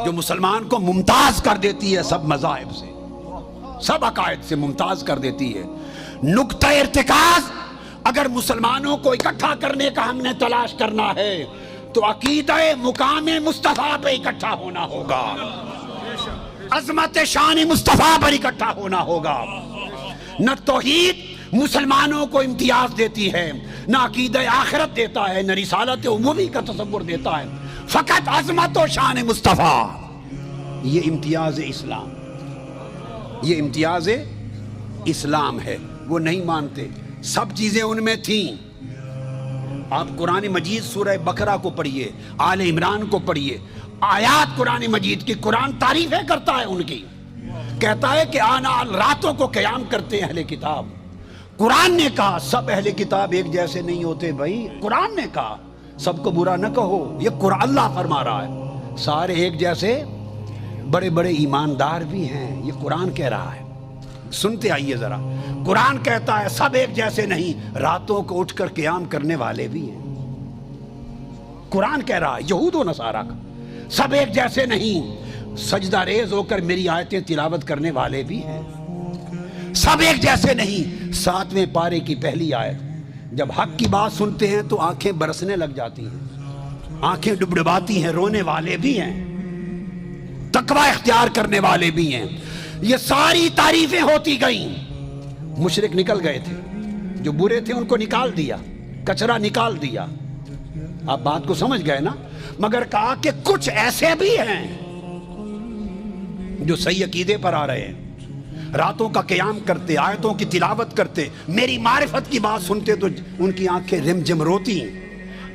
جو مسلمان کو ممتاز کر دیتی ہے سب مذاہب سے، سب عقائد سے ممتاز کر دیتی ہے۔ نقطہ ارتکاز اگر مسلمانوں کو اکٹھا کرنے کا ہم نے تلاش کرنا ہے تو عقیدہ مقام مصطفیٰ پہ اکٹھا ہونا ہوگا، عظمت شان مصطفیٰ پر اکٹھا ہونا ہوگا۔ نہ توحید مسلمانوں کو امتیاز دیتی ہے، نہ عقیدہ آخرت دیتا ہے، نہ رسالت عمومی کا تصور دیتا ہے، فقط عظمت و شان مصطفیٰ۔ یہ امتیاز اسلام، یہ امتیاز اسلام ہے۔ وہ نہیں مانتے، سب چیزیں ان میں تھیں۔ آپ قرآن مجید سورہ بقرہ کو پڑھیے، آل عمران کو پڑھیے، آیات قرآن مجید کی، قرآن تعریفیں کرتا ہے ان کی، کہتا ہے کہ آنا راتوں کو قیام کرتے ہیں اہل کتاب۔ قرآن نے کہا سب اہل کتاب ایک جیسے نہیں ہوتے بھائی، قرآن نے کہا سب کو برا نہ کہو، یہ قرآن اللہ فرما رہا ہے، سارے ایک جیسے، بڑے بڑے ایماندار بھی ہیں، یہ قرآن کہہ رہا ہے۔ سنتے آئیے ذرا، قرآن کہتا ہے سب ایک جیسے نہیں، راتوں کو اٹھ کر قیام کرنے والے بھی ہیں۔ قرآن کہہ رہا ہے یہود و نصارہ کا، سب ایک جیسے نہیں، سجدہ ریز ہو کر میری آیتیں تلاوت کرنے والے بھی ہیں، سب ایک جیسے نہیں۔ 7ویں پارے کی پہلی آیت، جب حق کی بات سنتے ہیں تو آنکھیں برسنے لگ جاتی ہیں، آنکھیں ڈبڈباتی ہیں، رونے والے بھی ہیں، تقوی اختیار کرنے والے بھی ہیں۔ یہ ساری تعریفیں ہوتی گئیں، مشرک نکل گئے تھے، جو برے تھے ان کو نکال دیا، کچرا نکال دیا۔ آپ بات کو سمجھ گئے نا؟ مگر کہا کہ کچھ ایسے بھی ہیں جو صحیح عقیدے پر آ رہے ہیں، راتوں کا قیام کرتے، آیتوں کی تلاوت کرتے، میری معرفت کی بات سنتے تو ان کی آنکھیں رم جم روتی۔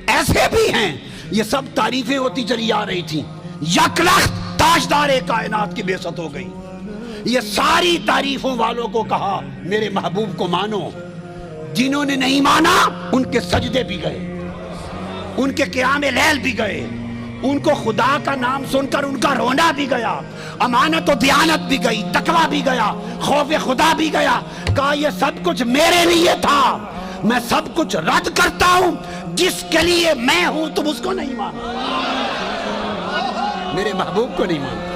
ایسے بھی ہیں، یہ سب تعریفیں ہوتی چلی آ رہی تھی۔ یک لخت تاجدار کائنات کی بعثت ہو گئی۔ یہ ساری تعریفوں والوں کو کہا میرے محبوب کو مانو، جنہوں نے نہیں مانا ان کے سجدے بھی گئے، ان کے قیام لیل بھی گئے، ان کو خدا کا نام سن کر ان کا رونا بھی گیا، امانت و دیانت بھی گئی، تقوی بھی گیا، خوف خدا بھی گیا۔ کہا یہ سب کچھ میرے لیے تھا، میں سب کچھ رد کرتا ہوں، جس کے لیے میں ہوں تم اس کو نہیں مانو، میرے محبوب کو نہیں مانو۔